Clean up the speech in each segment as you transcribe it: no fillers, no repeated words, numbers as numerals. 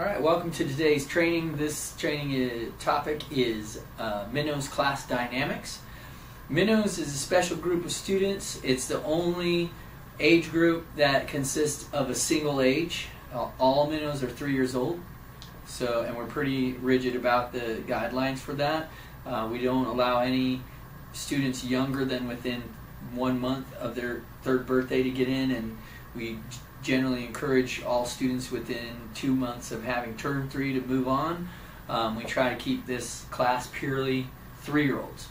All right, welcome to today's training. This training topic is Minnows class dynamics. Minnows is a special group of students. It's the only age group that consists of a single age. All Minnows are 3 years old, and we're pretty rigid about the guidelines for that. We don't allow any students younger than within 1 month of their third birthday to get in, and we generally encourage all students within 2 months of having turned 3 to move on. We try to keep this class purely 3-year-olds.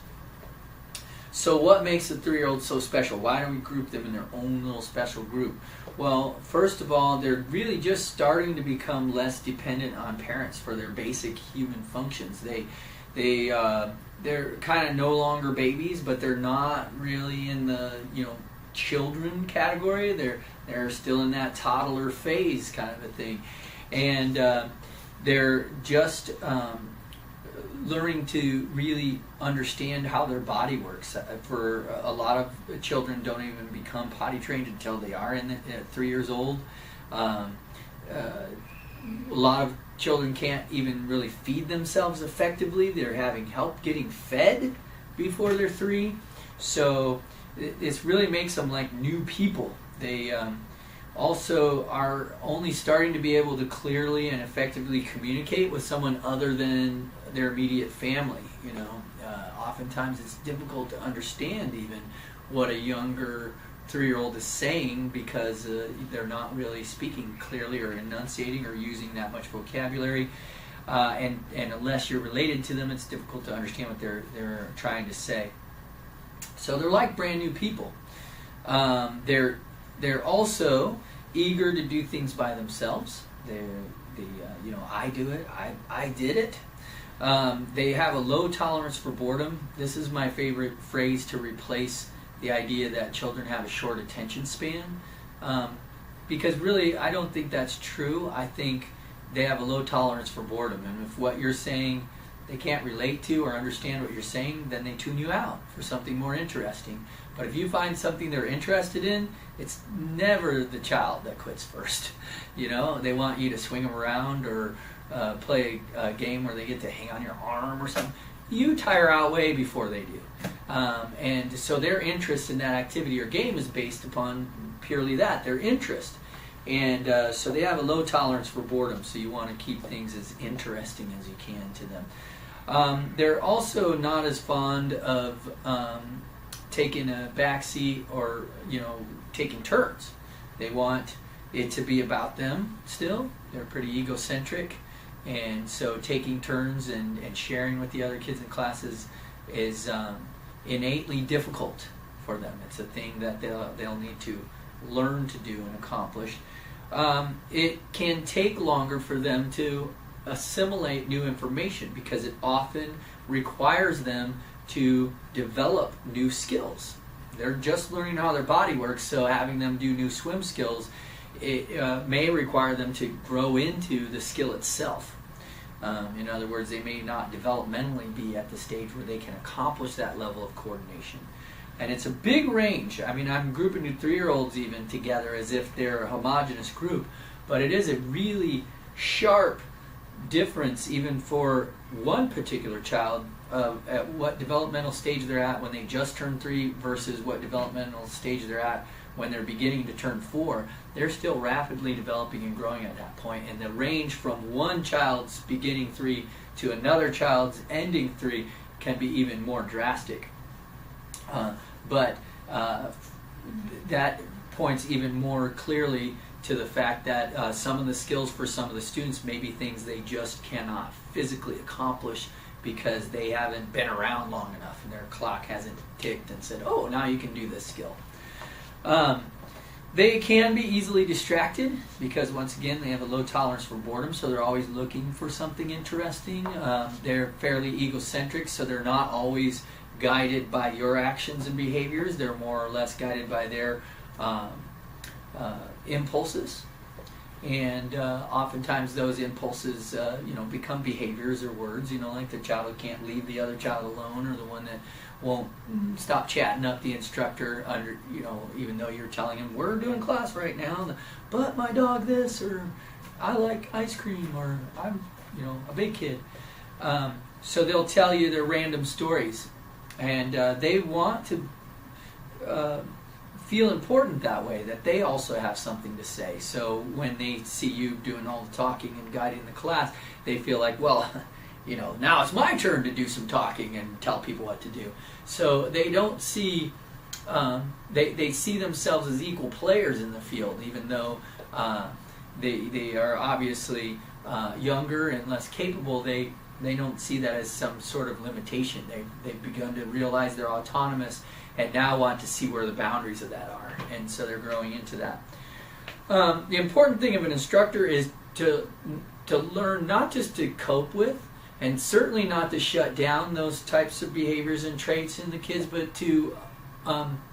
So what makes the 3-year-olds so special? Why do we group them in their own little special group? Well, first of all, they're really just starting to become less dependent on parents for their basic human functions. They're kind of no longer babies, but they're not really in the children category. They're still in that toddler phase kind of a thing, and they're just learning to really understand how their body works. For a lot of children, don't even become potty trained until they are at 3 years old. A lot of children can't even really feed themselves effectively. They're having help getting fed before they're 3. So this really makes them like new people. They also are only starting to be able to clearly and effectively communicate with someone other than their immediate family. Oftentimes it's difficult to understand even what a younger 3-year-old is saying because they're not really speaking clearly or enunciating or using that much vocabulary. And unless you're related to them, it's difficult to understand what they're trying to say. So they're like brand new people. They're also eager to do things by themselves. I do it. I did it. They have a low tolerance for boredom. This is my favorite phrase to replace the idea that children have a short attention span. Because really, I don't think that's true. I think they have a low tolerance for boredom. And if what you're saying they can't relate to or understand what you're saying, then they tune you out for something more interesting. But if you find something they're interested in, it's never the child that quits first. They want you to swing them around or play a game where they get to hang on your arm or something. You tire out way before they do. And so their interest in that activity or game is based upon purely that, their interest. And so they have a low tolerance for boredom, so you want to keep things as interesting as you can to them. They're also not as fond of taking a back seat or taking turns. They want it to be about them still. They're pretty egocentric, and so taking turns and sharing with the other kids in classes is innately difficult for them. It's a thing that they'll need to learn to do and accomplish. It can take longer for them to assimilate new information because it often requires them to develop new skills. They're just learning how their body works, so having them do new swim skills, it may require them to grow into the skill itself. In other words, they may not developmentally be at the stage where they can accomplish that level of coordination. And it's a big range. I mean, I'm grouping 3-year-olds even together as if they're a homogeneous group, but it is a really sharp difference even for one particular child at what developmental stage they're at when they just turned 3 versus what developmental stage they're at when they're beginning to turn 4. They're still rapidly developing and growing at that point, and the range from one child's beginning 3 to another child's ending 3 can be even more drastic. But that points even more clearly to the fact that some of the skills for some of the students may be things they just cannot physically accomplish because they haven't been around long enough and their clock hasn't ticked and said, oh, now you can do this skill. They can be easily distracted because, once again, they have a low tolerance for boredom, so they're always looking for something interesting. They're fairly egocentric, so they're not always guided by your actions and behaviors. They're more or less guided by their impulses, and oftentimes those impulses become behaviors or words, like the child who can't leave the other child alone, or the one that won't stop chatting up the instructor even though you're telling him we're doing class right now, but my dog this, or I like ice cream, or I'm, a big kid. So they'll tell you their random stories, and they want to feel important that way, that they also have something to say. So when they see you doing all the talking and guiding the class, they feel like, well, now it's my turn to do some talking and tell people what to do. So they don't see, they see themselves as equal players in the field, even though they are obviously younger and less capable. They don't see that as some sort of limitation. They've begun to realize they're autonomous and now want to see where the boundaries of that are. And so they're growing into that. The important thing of an instructor is to learn not just to cope with, and certainly not to shut down those types of behaviors and traits in the kids, but to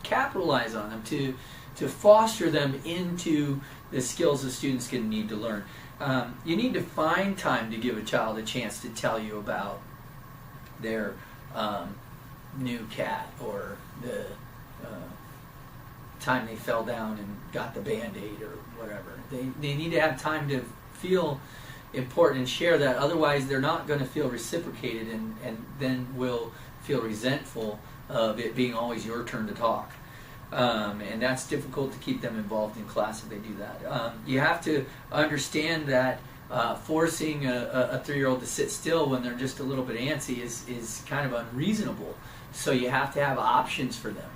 capitalize on them, to foster them into the skills the students can need to learn. You need to find time to give a child a chance to tell you about their new cat, or the time they fell down and got the Band-Aid or whatever. They need to have time to feel important and share that. Otherwise, they're not going to feel reciprocated, and then will feel resentful of it being always your turn to talk. And that's difficult to keep them involved in class if they do that. You have to understand that forcing a 3-year-old to sit still when they're just a little bit antsy is kind of unreasonable. So you have to have options for them.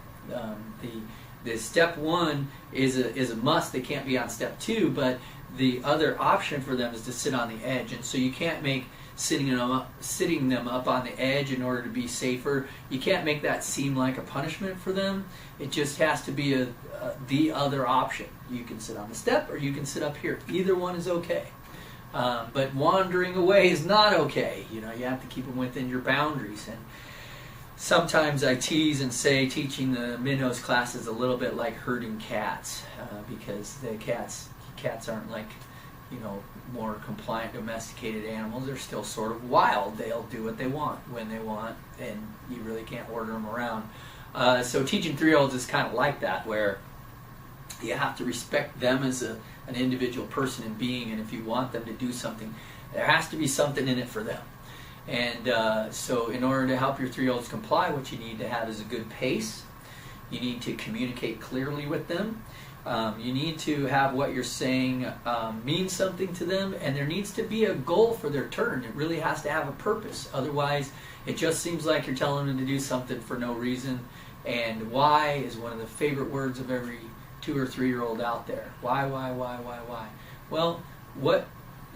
The step 1 is a must. They can't be on step 2, but the other option for them is to sit on the edge. And so you can't make sitting them up on the edge in order to be safer. You can't make that seem like a punishment for them. It just has to be the other option. You can sit on the step, or you can sit up here. Either one is okay. But wandering away is not okay. You have to keep them within your boundaries. And sometimes I tease and say teaching the Minnows class is a little bit like herding cats, because the cats aren't like, more compliant domesticated animals. They're still sort of wild. They'll do what they want when they want, and you really can't order them around. So teaching 3-year-olds is kind of like that, where you have to respect them as an individual person and being, and if you want them to do something, there has to be something in it for them. And so in order to help your 3-year-olds comply, what you need to have is a good pace. You need to communicate clearly with them. You need to have what you're saying mean something to them, and there needs to be a goal for their turn. It really has to have a purpose. Otherwise, it just seems like you're telling them to do something for no reason. And why is one of the favorite words of every 2 or 3-year-old out there. Why? Well,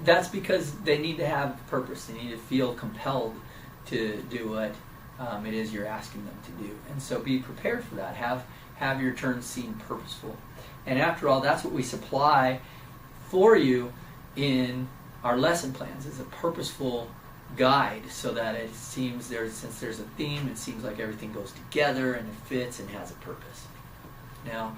that's because they need to have purpose. They need to feel compelled to do what it is you're asking them to do. And so be prepared for that. Have your turn seem purposeful. And after all, that's what we supply for you in our lesson plans, is a purposeful guide, so that it seems since there's a theme, it seems like everything goes together and it fits and has a purpose. Now,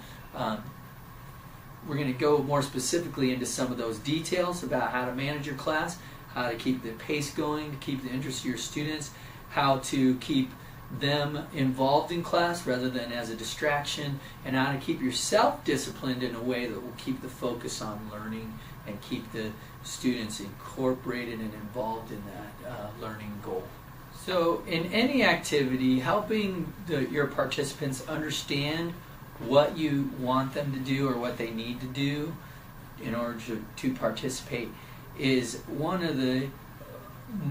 we're going to go more specifically into some of those details about how to manage your class, how to keep the pace going, to keep the interest of your students, how to keep them involved in class rather than as a distraction, and how to keep yourself disciplined in a way that will keep the focus on learning and keep the students incorporated and involved in that learning goal. So in any activity, helping your participants understand what you want them to do or what they need to do in order to participate is one of the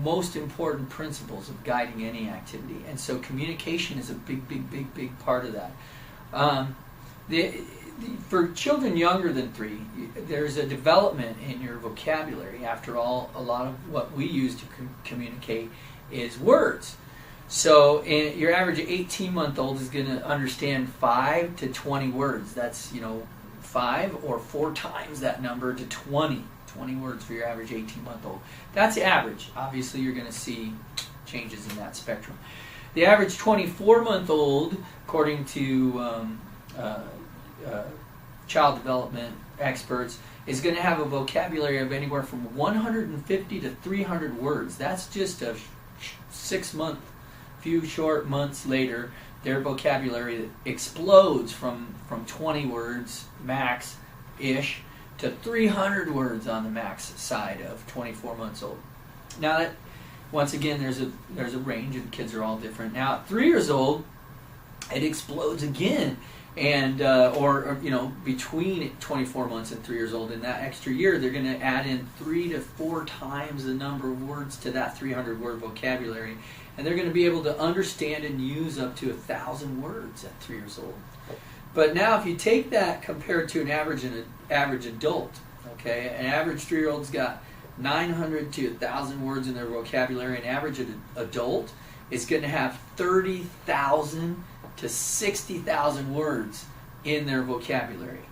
most important principles of guiding any activity. And so communication is a big part of that. For children younger than 3, there's a development in your vocabulary. After all, a lot of what we use to communicate is words. So your average 18-month-old is going to understand 5 to 20 words. That's 5 or 4 times that number to 20 words for your average 18-month-old. That's average. Obviously, you're going to see changes in that spectrum. The average 24-month-old, according to child development experts, is going to have a vocabulary of anywhere from 150 to 300 words. That's just a 6-month, few short months later, their vocabulary explodes from 20 words max-ish to 300 words on the max side of 24 months old. Now, that, once again, there's a range, and kids are all different. Now, at 3 years old, it explodes again, and or between 24 months and 3 years old, in that extra year, they're going to add in 3 to 4 times the number of words to that 300-word vocabulary, and they're going to be able to understand and use up to 1,000 words at 3 years old. But now, if you take that compared to an average adult, okay, an average 3-year-old's got 900 to 1,000 words in their vocabulary. An average adult is going to have 30,000 to 60,000 words in their vocabulary.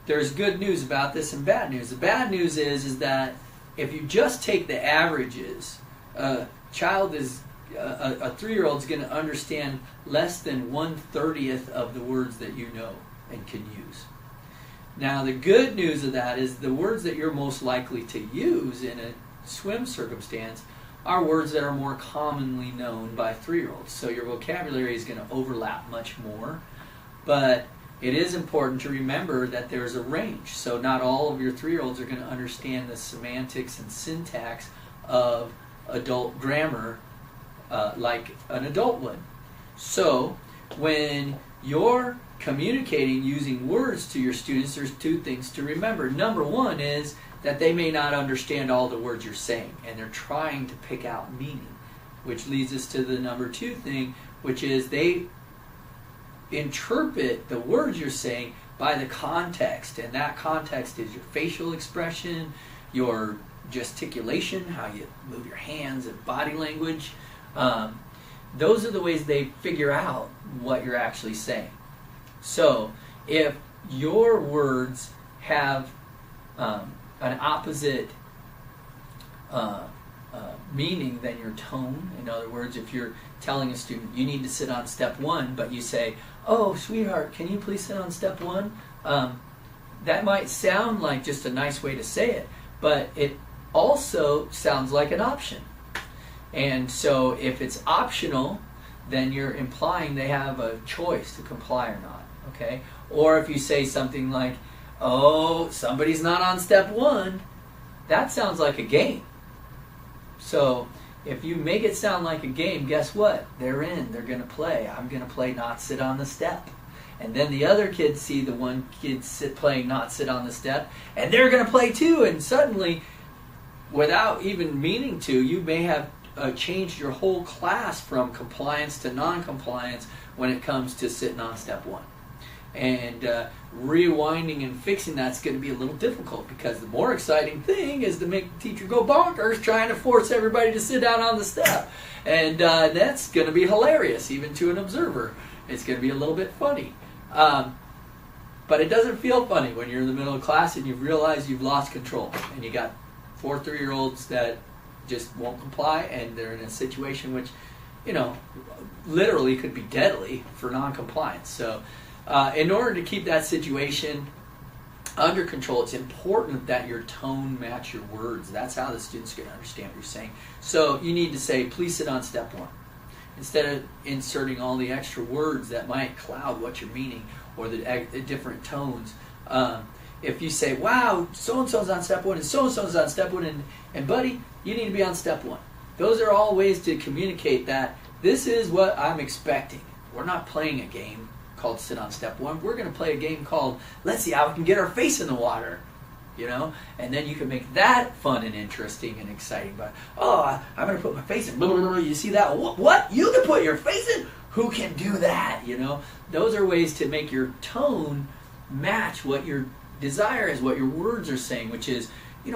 There's good news about this and bad news. The bad news is that if you just take the averages, a 3-year-old's going to understand less than 1/30th of the words that you know and can use. Now, the good news of that is the words that you're most likely to use in a swim circumstance are words that are more commonly known by 3-year-olds. So your vocabulary is going to overlap much more. But it is important to remember that there's a range. So not all of your 3-year-olds are going to understand the semantics and syntax of adult grammar like an adult would. So when you're communicating using words to your students, there's 2 things to remember. Number 1 is that they may not understand all the words you're saying, and they're trying to pick out meaning, which leads us to the number 2 thing, which is they interpret the words you're saying by the context, and that context is your facial expression, your gesticulation, how you move your hands, and body language. Those are the ways they figure out what you're actually saying. So, if your words have an opposite meaning than your tone, in other words, if you're telling a student, you need to sit on step 1, but you say, oh, sweetheart, can you please sit on step 1? That might sound like just a nice way to say it, but it also sounds like an option. And so, if it's optional, then you're implying they have a choice to comply or not. Okay? Or if you say something like, oh, somebody's not on step 1, that sounds like a game. So if you make it sound like a game, guess what? They're in. They're going to play. I'm going to play not sit on the step. And then the other kids see the one kid playing not sit on the step, and they're going to play too. And suddenly, without even meaning to, you may have changed your whole class from compliance to non-compliance when it comes to sitting on step 1. And rewinding and fixing that's going to be a little difficult, because the more exciting thing is to make the teacher go bonkers trying to force everybody to sit down on the step. And that's going to be hilarious, even to an observer. It's going to be a little bit funny. But it doesn't feel funny when you're in the middle of class and you've realized you've lost control. And you got 4 3-year-olds that just won't comply, and they're in a situation which, literally could be deadly for non-compliance. So in order to keep that situation under control, it's important that your tone match your words. That's how the student's going to understand what you're saying. So you need to say, please sit on step 1. Instead of inserting all the extra words that might cloud what you're meaning, or the different tones. If you say, wow, so-and-so's on step 1 and so-and-so's on step 1, and buddy, you need to be on step 1. Those are all ways to communicate that this is what I'm expecting. We're not playing a game called sit on step 1. We're going to play a game called let's see how we can get our face in the water. And then you can make that fun and interesting and exciting. But, I'm going to put my face in. Blah, blah, blah. You see that? What? You can put your face in? Who can do that? Those are ways to make your tone match what your desire is, what your words are saying, which is,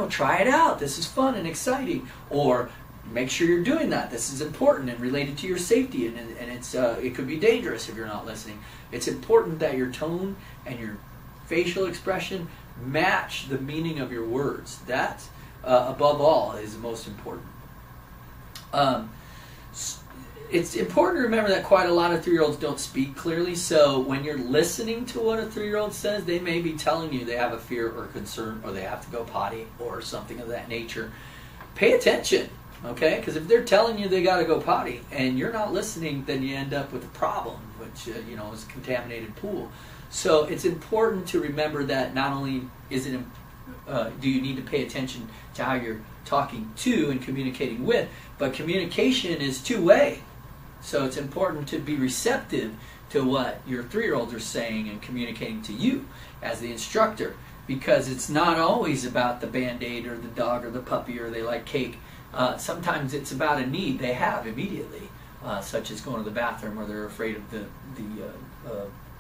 try it out. This is fun and exciting. Or make sure you're doing that. This is important and related to your safety, and it could be dangerous if you're not listening. It's important that your tone and your facial expression match the meaning of your words. That, above all, is the most important. It's important to remember that quite a lot of 3-year-olds don't speak clearly, so when you're listening to what a 3-year-old says, they may be telling you they have a fear or concern, or they have to go potty, or something of that nature. Pay attention, okay? Because if they're telling you they got to go potty, and you're not listening, then you end up with a problem, which, is a contaminated pool. So it's important to remember that not only is it do you need to pay attention to how you're talking to and communicating with, but communication is two-way. So it's important to be receptive to what your 3-year-olds are saying and communicating to you as the instructor, because it's not always about the Band-Aid or the dog or the puppy or they like cake. Sometimes it's about a need they have immediately, such as going to the bathroom, or they're afraid of the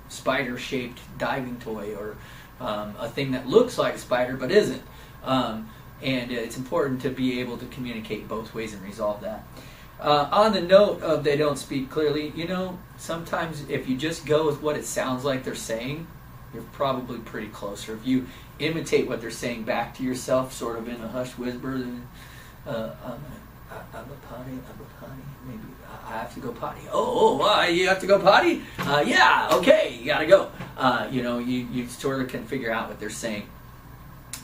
spider-shaped diving toy, or a thing that looks like a spider but isn't. And it's important to be able to communicate both ways and resolve that. On the note of they don't speak clearly, sometimes if you just go with what it sounds like they're saying, you're probably pretty close. Or if you imitate what they're saying back to yourself, sort of in a hushed whisper, then I'm a potty, maybe I have to go potty. You have to go potty? Yeah, okay, you gotta go. You sort of can figure out what they're saying.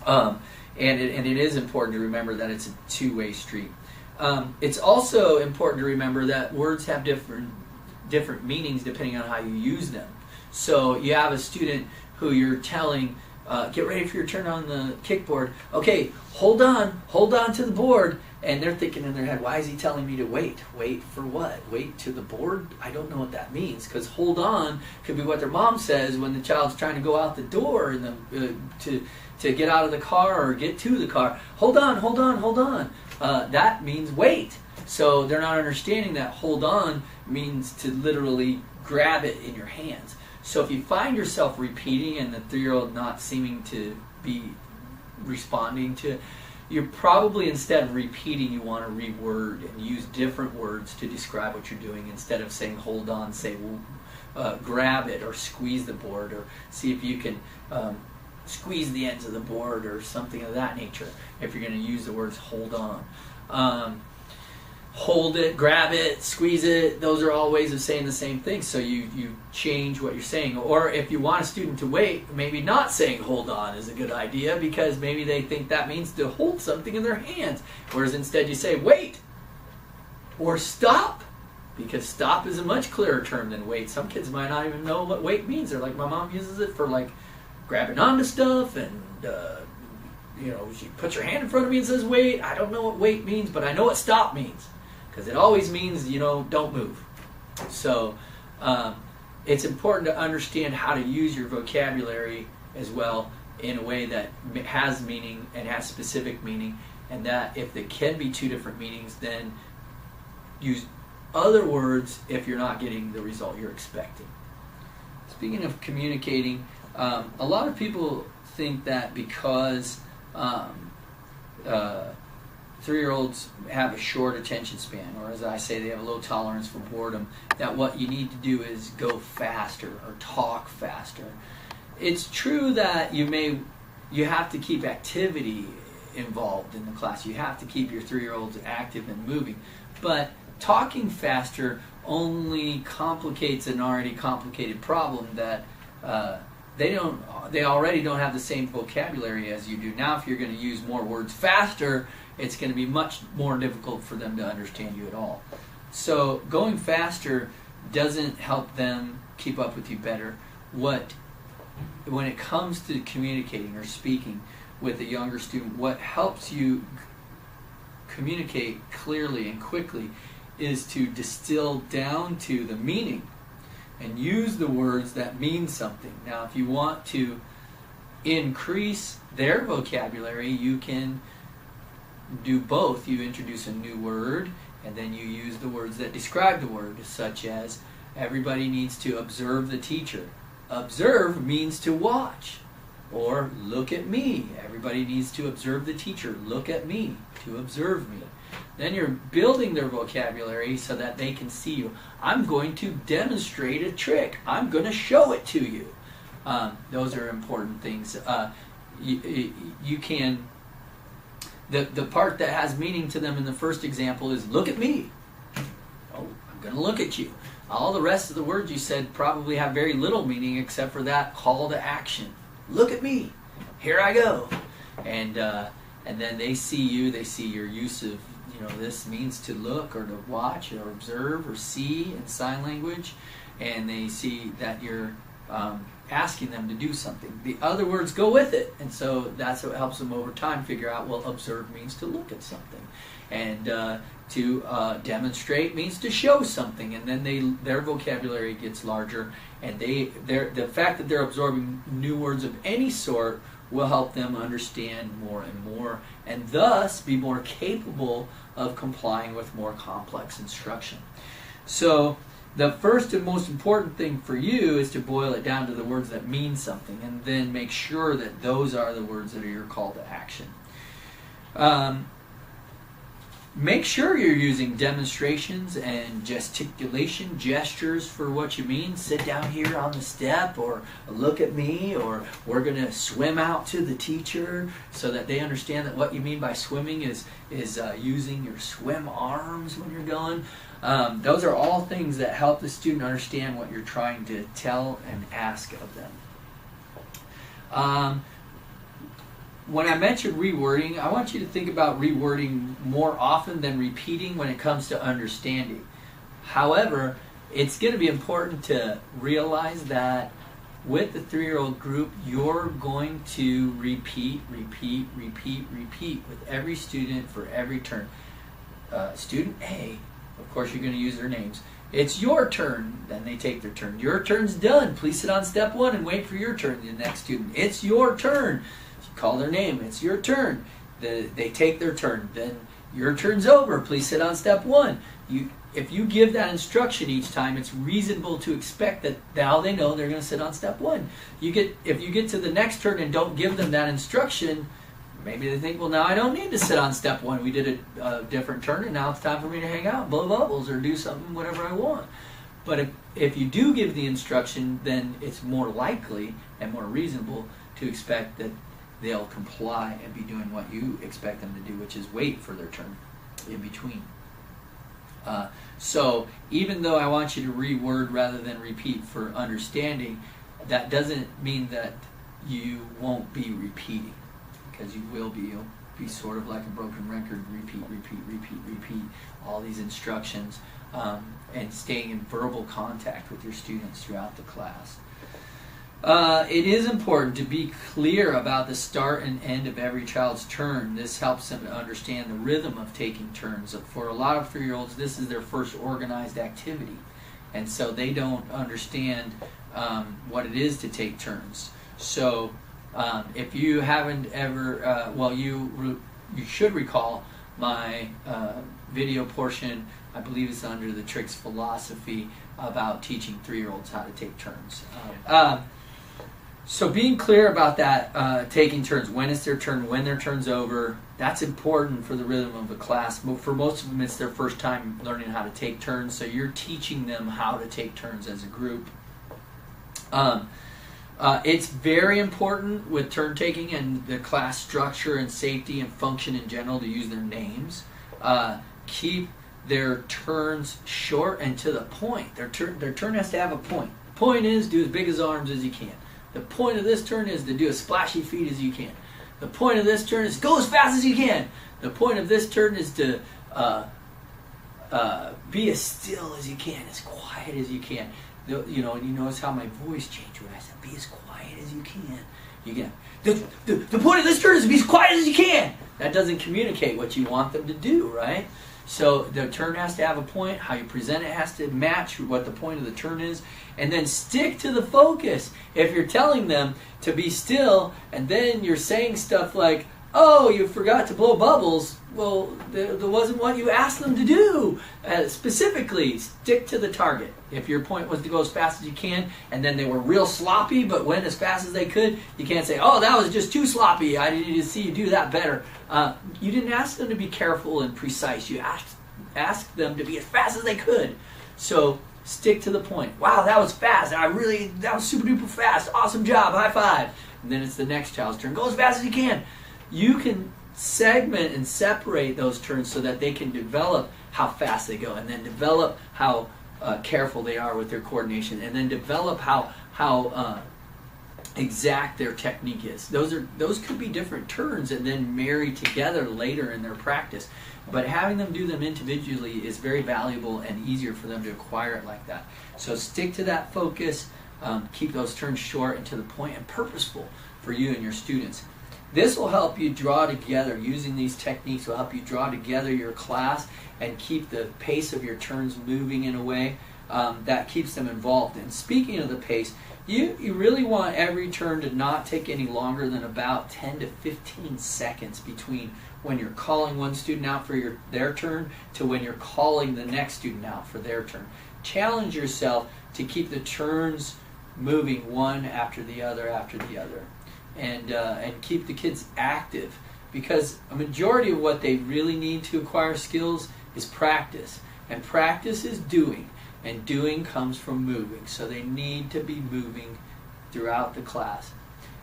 And it is important to remember that it's a two-way street. It's also important to remember that words have different meanings depending on how you use them. So you have a student who you're telling, get ready for your turn on the kickboard. Okay, hold on to the board. And they're thinking in their head, why is he telling me to wait? Wait for what? Wait to the board? I don't know what that means, because hold on could be what their mom says when the child's trying to go out the door and to get out of the car or get to the car. Hold on. That means wait. So they're not understanding that hold on means to literally grab it in your hands. So if you find yourself repeating and the 3-year-old not seeming to be responding to, you're probably, instead of repeating, you want to reword and use different words to describe what you're doing. Instead of saying hold on, say grab it, or squeeze the board, or see if you can squeeze the ends of the board, or something of that nature, if you're going to use the words hold on. Hold it, grab it, squeeze it, those are all ways of saying the same thing. So you change what you're saying. Or if you want a student to wait, maybe not saying hold on is a good idea, because maybe they think that means to hold something in their hands. Whereas instead you say wait or stop, because stop is a much clearer term than wait. Some kids might not even know what wait means. They're like, my mom uses it for like grabbing onto stuff, and she puts her hand in front of me and says wait. I don't know what wait means, but I know what stop means, because it always means, don't move. So it's important to understand how to use your vocabulary as well in a way that has meaning and has specific meaning, and that if there can be two different meanings, then use other words if you're not getting the result you're expecting. Speaking of communicating, a lot of people think that because 3-year-olds have a short attention span, or as I say, they have a low tolerance for boredom, that what you need to do is go faster or talk faster. It's true that you have to keep activity involved in the class. You have to keep your 3-year-olds active and moving. But talking faster only complicates an already complicated problem that they already don't have the same vocabulary as you do. Now if you're going to use more words faster, it's going to be much more difficult for them to understand you at all. So going faster doesn't help them keep up with you better. When it comes to communicating or speaking with a younger student, what helps you communicate clearly and quickly is to distill down to the meaning and use the words that mean something. Now, if you want to increase their vocabulary, you can do both. You introduce a new word, and then you use the words that describe the word, such as everybody needs to observe the teacher. Observe means to watch. Or look at me. Everybody needs to observe the teacher. Look at me, to observe me. Then you're building their vocabulary so that they can see you. I'm going to demonstrate a trick. I'm going to show it to you. Those are important things. You can... The part that has meaning to them in the first example is look at me. Oh, I'm going to look at you. All the rest of the words you said probably have very little meaning except for that call to action. Look at me. Here I go. And then they see you. They see your use of, this means to look or to watch or observe or see in sign language. And they see that you're asking them to do something. The other words go with it, and so that's what helps them over time figure out, well, observe means to look at something, and to demonstrate means to show something, and then their vocabulary gets larger, and the fact that they're absorbing new words of any sort will help them understand more and more, and thus be more capable of complying with more complex instruction. So the first and most important thing for you is to boil it down to the words that mean something, and then make sure that those are the words that are your call to action. Make sure you're using demonstrations and gesticulation, gestures for what you mean. Sit down here on the step, or look at me, or we're going to swim out to the teacher, so that they understand that what you mean by swimming is using your swim arms when you're going. Those are all things that help the student understand what you're trying to tell and ask of them. When I mentioned rewording, I want you to think about rewording more often than repeating when it comes to understanding. However, it's going to be important to realize that with the 3-year-old group, you're going to repeat with every student for every turn. Student A, of course you're going to use their names. It's your turn, then they take their turn. Your turn's done. Please sit on step 1 and wait for your turn. The next student, it's your turn. Call their name. It's your turn. They take their turn. Then your turn's over. Please sit on step 1. If you give that instruction each time, it's reasonable to expect that now they know they're going to sit on step 1. If you get to the next turn and don't give them that instruction, maybe they think, well, now I don't need to sit on step 1. We did a different turn, and now it's time for me to hang out, blow bubbles, or do something, whatever I want. But if you do give the instruction, then it's more likely and more reasonable to expect that they'll comply and be doing what you expect them to do, which is wait for their turn in between. So even though I want you to reword rather than repeat for understanding, that doesn't mean that you won't be repeating, because you will be. You'll be sort of like a broken record, repeat all these instructions, and staying in verbal contact with your students throughout the class. It is important to be clear about the start and end of every child's turn. This helps them to understand the rhythm of taking turns. For a lot of 3-year-olds, this is their first organized activity, and so they don't understand what it is to take turns. So if you haven't ever, you should recall my video portion, I believe it's under the Tricks philosophy, about teaching 3-year-olds how to take turns. So being clear about that, taking turns, when it's their turn, when their turn's over, that's important for the rhythm of the class. For most of them, it's their first time learning how to take turns, so you're teaching them how to take turns as a group. It's very important with turn taking and the class structure and safety and function in general to use their names. Keep their turns short and to the point. Their turn has to have a point. The point is, do as big as arms as you can. The point of this turn is to do as splashy feet as you can. The point of this turn is go as fast as you can. The point of this turn is to be as still as you can, as quiet as you can. And you notice how my voice changed when I said be as quiet as you can. The point of this turn is to be as quiet as you can. That doesn't communicate what you want them to do, right? So the turn has to have a point. How you present it has to match what the point of the turn is. And then stick to the focus. If you're telling them to be still and then you're saying stuff like, oh, you forgot to blow bubbles, well, that wasn't what you asked them to do. Specifically, stick to the target. If your point was to go as fast as you can and then they were real sloppy but went as fast as they could, you can't say, oh, that was just too sloppy. I need to see you do that better. You didn't ask them to be careful and precise. You asked them to be as fast as they could. So stick to the point. Wow, that was fast. That was super duper fast. Awesome job. High five. And then it's the next child's turn. Go as fast as you can. You can segment and separate those turns so that they can develop how fast they go, and then develop how careful they are with their coordination, and then develop how exact their technique is. Those could be different turns and then married together later in their practice. But having them do them individually is very valuable and easier for them to acquire it like that. So stick to that focus. Keep those turns short and to the point and purposeful for you and your students. This will help you draw together, using these techniques will help you draw together your class and keep the pace of your turns moving in a way that keeps them involved. And speaking of the pace, you really want every turn to not take any longer than about 10 to 15 seconds between when you're calling one student out for their turn to when you're calling the next student out for their turn. Challenge yourself to keep the turns moving one after the other and keep the kids active, because a majority of what they really need to acquire skills is practice, and practice is doing, and doing comes from moving, so they need to be moving throughout the class.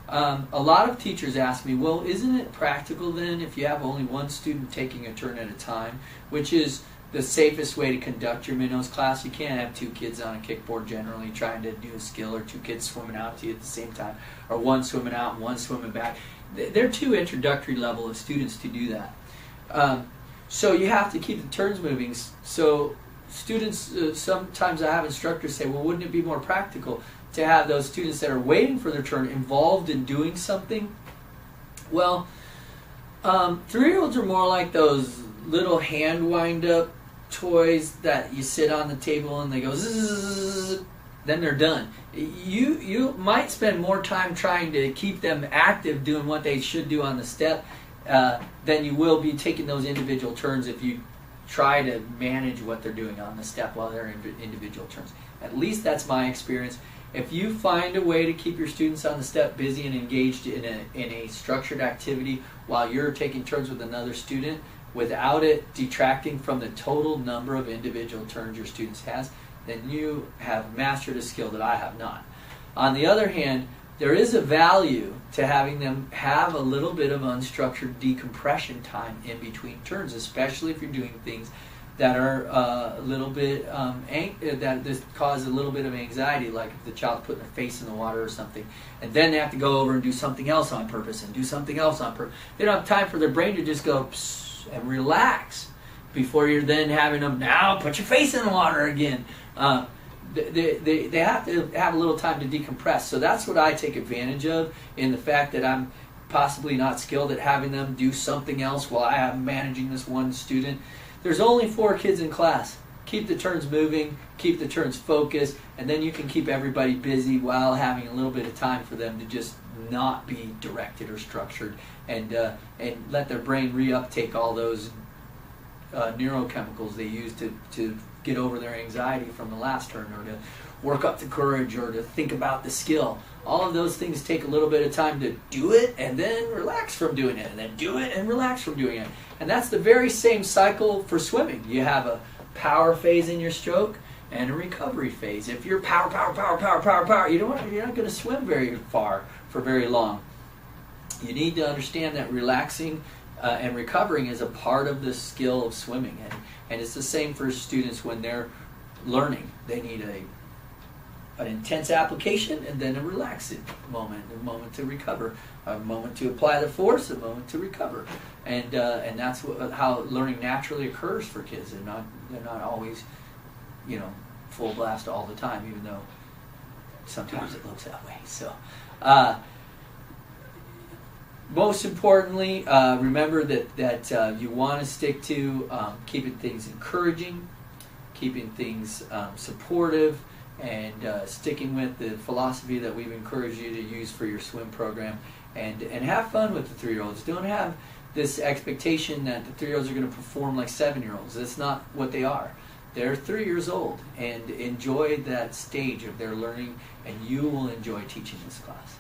A lot of teachers ask me, well, isn't it practical then if you have only one student taking a turn at a time, which is the safest way to conduct your Minnows class? You can't have two kids on a kickboard generally trying to do a skill, or two kids swimming out to you at the same time, or one swimming out and one swimming back. They're too introductory level of students to do that. So you have to keep the turns moving. So students, sometimes I have instructors say, well, wouldn't it be more practical to have those students that are waiting for their turn involved in doing something? Well, 3-year-olds are more like those little hand wind-up toys that you sit on the table and they go zzz, then they're done. You might spend more time trying to keep them active doing what they should do on the step than you will be taking those individual turns if you try to manage what they're doing on the step while they're in individual turns. At least that's my experience. If you find a way to keep your students on the step busy and engaged in a structured activity while you're taking turns with another student, without it detracting from the total number of individual turns your students has, then you have mastered a skill that I have not. On the other hand, there is a value to having them have a little bit of unstructured decompression time in between turns, especially if you're doing things that are a little bit that just cause a little bit of anxiety, like if the child's putting their face in the water or something, and then they have to go over and do something else on purpose and do something else on purpose. They don't have time for their brain to just go psst and relax before you're then having them, now put your face in the water again. They have to have a little time to decompress. So that's what I take advantage of, in the fact that I'm possibly not skilled at having them do something else while I am managing this one student. There's only 4 kids in class. Keep the turns moving, keep the turns focused, and then you can keep everybody busy while having a little bit of time for them to just not be directed or structured, and let their brain reuptake all those neurochemicals they use to get over their anxiety from the last turn, or to work up the courage, or to think about the skill. All of those things take a little bit of time to do it and then relax from doing it, and then do it and relax from doing it. And that's the very same cycle for swimming. You have a power phase in your stroke and a recovery phase. If you're power, you're not going to swim very far for very long. You need to understand that relaxing and recovering is a part of the skill of swimming, and it's the same for students when they're learning. They need an intense application and then a relaxing moment, a moment to recover, a moment to apply the force, a moment to recover, and that's how learning naturally occurs for kids. They're not always, full blast all the time, even though sometimes it looks that way. So. Most importantly, remember that you want to stick to keeping things encouraging, keeping things supportive, and sticking with the philosophy that we've encouraged you to use for your swim program, and have fun with the 3-year-olds. Don't have this expectation that the 3-year-olds are going to perform like 7-year-olds. That's not what they are. They're 3 years old, and enjoy that stage of their learning, and you will enjoy teaching this class.